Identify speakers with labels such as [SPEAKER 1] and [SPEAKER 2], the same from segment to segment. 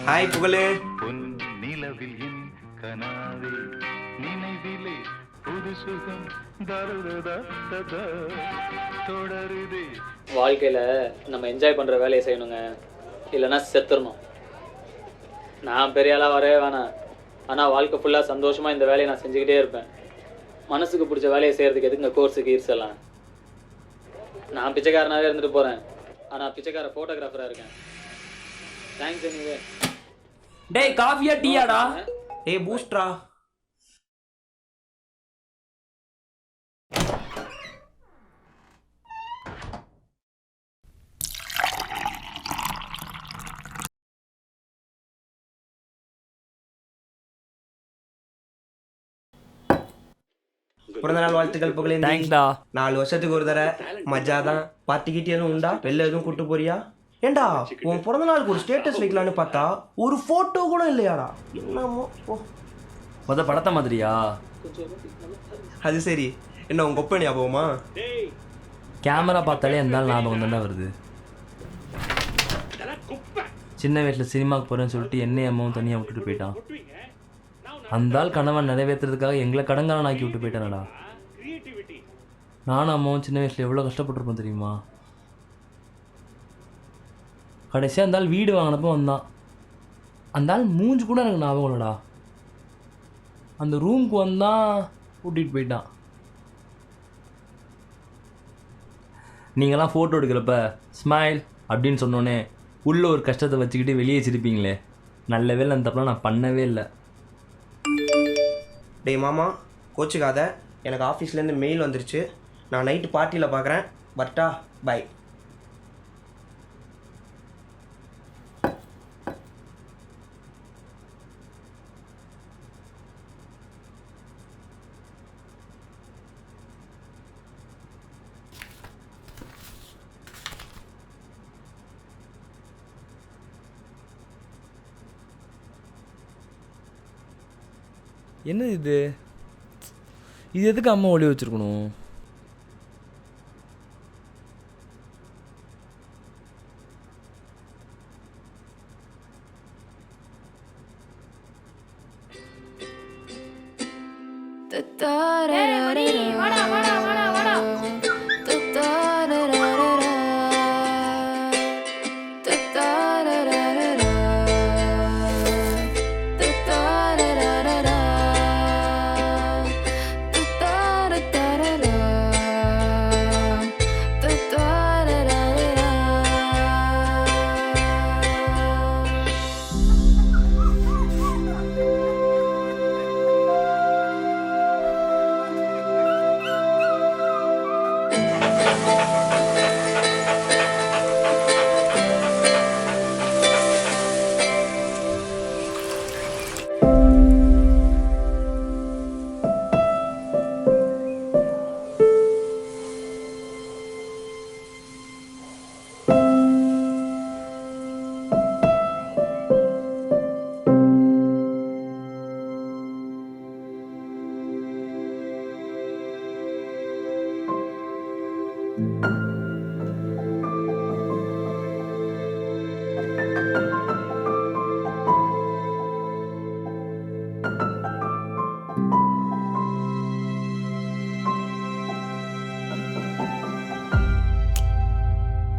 [SPEAKER 1] Hi Pugazh.
[SPEAKER 2] பொன் நிலவில் என் கனாவே நினைவிலே புது சுகம் தொடருதே.
[SPEAKER 3] வாழ்க்கையில் நம்ம என்ஜாய் பண்ணுற வேலையை செய்யணுங்க, இல்லைன்னா செத்துடணும். நான் பெரிய ஆளாக வரவே வேணாம், ஆனால் வாழ்க்கை ஃபுல்லாக சந்தோஷமாக இந்த வேலையை நான் செஞ்சுக்கிட்டே இருப்பேன். மனசுக்கு பிடிச்ச வேலையை செய்கிறதுக்கு எதுங்க கோர்ஸுக்கு ஈர்சலாம். நான் பிச்சைக்காரனாகவே இருந்துட்டு போகிறேன், ஆனால் பிச்சைக்கார ஃபோட்டோகிராஃபராக இருக்கேன். Thanks anyway.
[SPEAKER 1] டேய் காஃபியா டீயாடா? டேய் பூஸ்ட்ரா. பிறந்தநாள் வாழ்த்துக்கள் புகழேந்தி.
[SPEAKER 4] தேங்க்ஸ்டா.
[SPEAKER 1] 4 வருஷத்துக்கு ஒரு தடவை மஜா தான். பார்ட்டி கிட்டி எதுவும் உண்டா? வெளில எதுவும் கூட்டு போறியா? ஏண்டா உன் பிறந்த நாளுக்கு ஒரு ஸ்டேட்டஸ் வைக்கலான்னு பார்த்தா ஒரு ஃபோட்டோ கூட இல்லையாடா? என்னமோ
[SPEAKER 4] படத்த மாதிரியா?
[SPEAKER 1] அது சரி, என்ன உங்க ஒப்ப ஞாபகமா?
[SPEAKER 4] கேமரா பார்த்தாலே எந்த ஞாபகம் தானே வருது. சின்ன வயசில் சினிமாவுக்கு போகிறேன்னு சொல்லிட்டு என்னையும் அம்மாவும் தனியாக விட்டுட்டு போயிட்டான். அந்த ஆள் கணவன் நிறைவேற்றுறதுக்காக எங்களை கடங்காரன் ஆக்கி விட்டு போயிட்டானடா. நானும் அம்மாவும் சின்ன வயசில் எவ்வளோ கஷ்டப்பட்டுருப்போம் தெரியுமா? கடைசியாக அந்த ஆள் வீடு வாங்கினப்போ வந்தான். அந்த ஆள் மூஞ்சி கூட எனக்கு ஞாபகம் இல்லைடா. அந்த ரூமுக்கு வந்தான், கூட்டிகிட்டு போயிட்டான். நீங்களாம் ஃபோட்டோ எடுக்கிறப்ப ஸ்மைல் அப்படின்னு சொன்னோன்னே உள்ளே ஒரு கஷ்டத்தை வச்சுக்கிட்டு வெளியே சிரிப்பீங்களே, நல்ல வேலை அந்த தப்பெல்லாம் நான் பண்ணவே இல்லை.
[SPEAKER 1] டேய் மாமா கோச்சுக்காத, எனக்கு ஆஃபீஸ்லேருந்து மெயில் வந்துருச்சு. நான் நைட்டு பார்ட்டியில் பார்க்குறேன். பட்டா பை.
[SPEAKER 4] என்னது இது? இது எதுக்கு அம்மா ஒளி வச்சுருக்கணும்?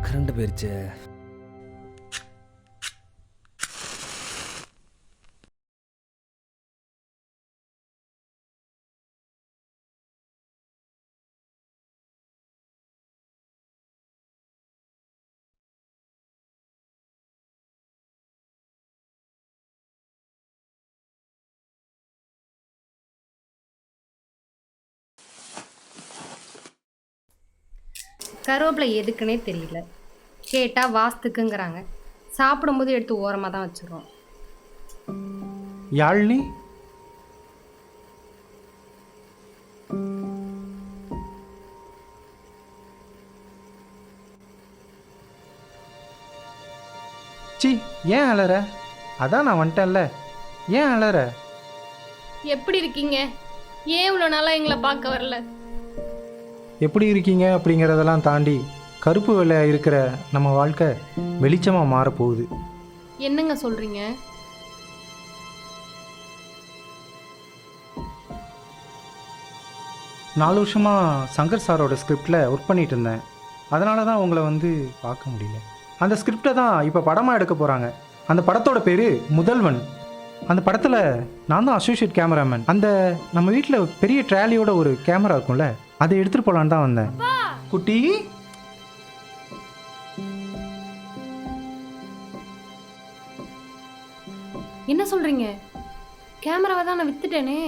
[SPEAKER 4] கரண்ட் போயிருச்சு.
[SPEAKER 5] கருவேப்பிலை எதுக்குன்னே தெரியல. கேட்டால் வாஸ்துக்குங்கிறாங்க. சாப்பிடும்போது எடுத்து ஓரமாக தான் வச்சுருவோம்.
[SPEAKER 6] யாழினி, சி ஏன் அலற? அதான் நான் வந்துட்டேன்ல, ஏன் அலற?
[SPEAKER 5] எப்படி இருக்கீங்க? ஏன் இவ்வளோ நாளாக எங்களை பார்க்க வரல?
[SPEAKER 6] எப்படி இருக்கீங்க அப்படிங்கிறதெல்லாம் தாண்டி கருப்பு வெள்ளை இருக்கிற நம்ம வாழ்க்கை வெளிச்சமாக மாறப்போகுது.
[SPEAKER 5] என்னங்க சொல்கிறீங்க?
[SPEAKER 6] நாலு வருஷமாக சங்கர் சாரோட ஸ்கிரிப்டில் ஒர்க் பண்ணிட்டு இருந்தேன். அதனால தான் உங்களை வந்து பார்க்க முடியல. அந்த ஸ்கிரிப்டை தான் இப்போ படமாக எடுக்க போகிறாங்க. அந்த படத்தோட பேர் முதல்வன். அந்த படத்தில் நான் தான் அசோசியேட் கேமராமேன். அந்த நம்ம வீட்டில் பெரிய ட்ராலியோட ஒரு கேமரா இருக்கும்ல, அதை எடுத்துகிட்டு போகலான்னு தான் வந்தேன். குட்டி,
[SPEAKER 5] என்ன சொல்கிறீங்க? கேமராவை தான் நான் வித்துட்டேனே.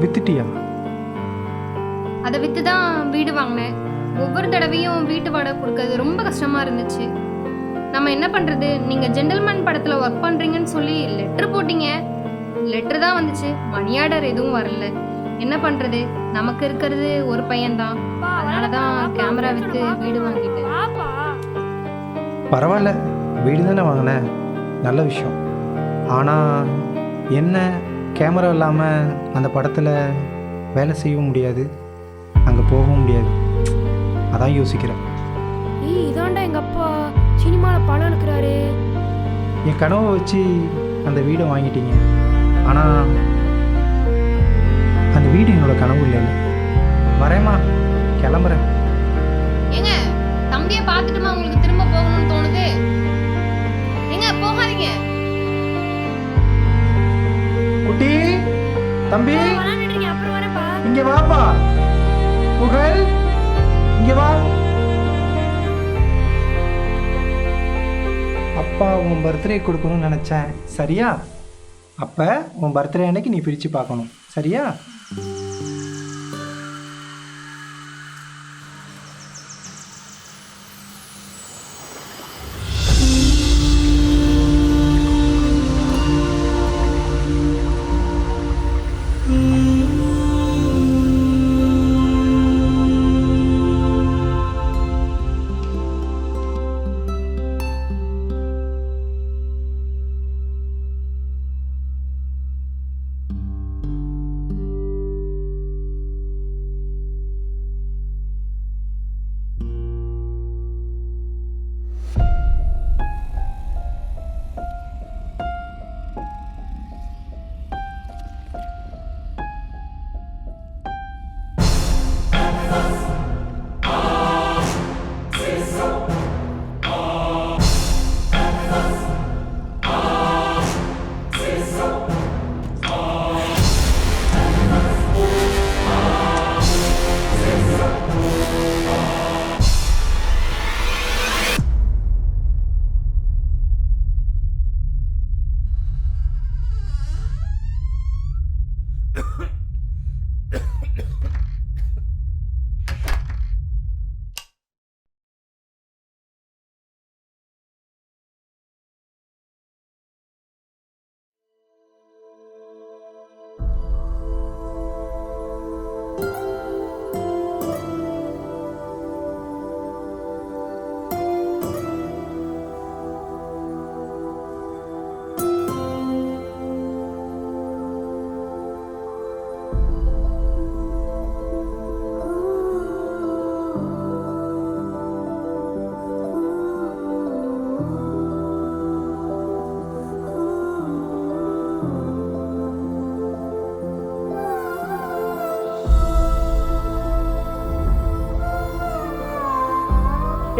[SPEAKER 6] வித்துட்டியா?
[SPEAKER 5] அதை விற்று தான் வீடு வாங்கினேன். ஒவ்வொரு தடவையும் வீட்டு வாடகை கொடுக்கறது ரொம்ப கஷ்டமாக இருந்துச்சு. நம்ம என்ன பண்ணுறது? நீங்கள் ஜென்டல்மேன் படத்தில் ஒர்க் பண்ணுறீங்கன்னு சொல்லி லெட்டர் போட்டிங்க. லெட்டர் தான் வந்துச்சு, மணி ஆர்டர் எதுவும் வரல. என்ன பண்ணுறது? நமக்கு இருக்கிறது ஒரு பையன்தான். அதனால தான் கேமரா விற்று வீடு வாங்கிட்டேன்.
[SPEAKER 6] பரவாயில்ல, வீடு தானே வாங்கினேன், நல்ல விஷயம். ஆனால் என்ன, கேமரா இல்லாமல் அந்த படத்தில் வேலை செய்யவும் முடியாது, அங்கே போகவும் முடியாது. அதான் யோசிக்கிறேன்.
[SPEAKER 5] இதாண்டா எங்கள் அப்பா சினிமாவில் படம் எடுக்கிறாரு.
[SPEAKER 6] என் கனவை வச்சு அந்த வீடை வாங்கிட்டீங்க. ஆனால் அந்த வீடு என்னோட கனவு இல்லைல்ல. வரேம்மா, கிளம்புறேன்.
[SPEAKER 5] ஏங்க, தம்பியை பார்த்துட்டுமா உங்களுக்கு திரும்ப போகணும்னு தோணுது? ஏங்க போகாதீங்க.
[SPEAKER 6] குட்டி, தம்பி,
[SPEAKER 5] அப்புறம் வரப்பா.
[SPEAKER 6] இங்கே வாப்பா. புகழ், இங்கே வா. அப்பா உன் பர்த்டே கொடுக்கணும்னு நினச்சேன், சரியா? அப்போ உன் பர்த்டே அன்னைக்கு நீ பிரித்து பார்க்கணும், சரியா?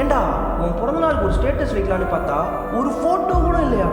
[SPEAKER 1] ஏண்டா உன் பிறந்த நாளுக்கு ஒரு ஸ்டேட்டஸ் வைக்கலான்னு பார்த்தா ஒரு ஃபோட்டோ கூட இல்லையா?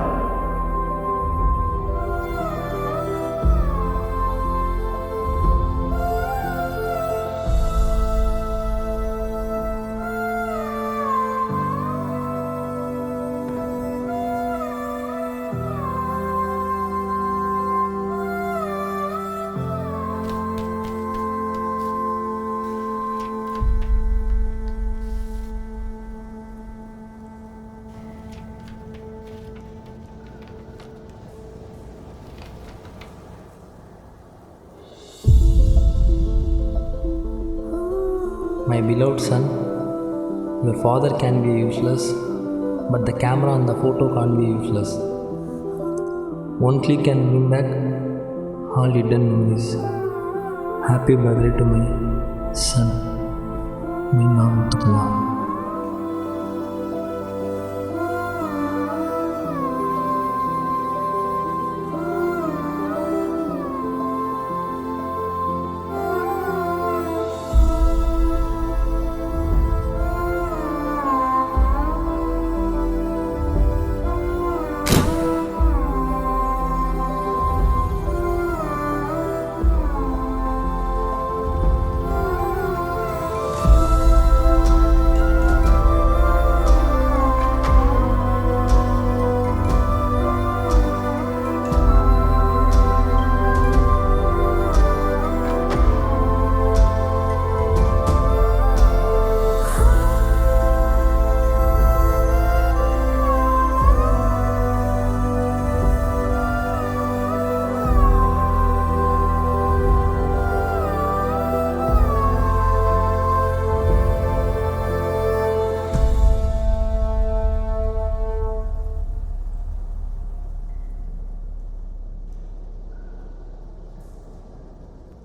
[SPEAKER 4] My beloved son, your father can be useless, but the camera and the photo can't be useless. One click can bring back all hidden memories. Happy birthday to my son, Meena Muthukumar.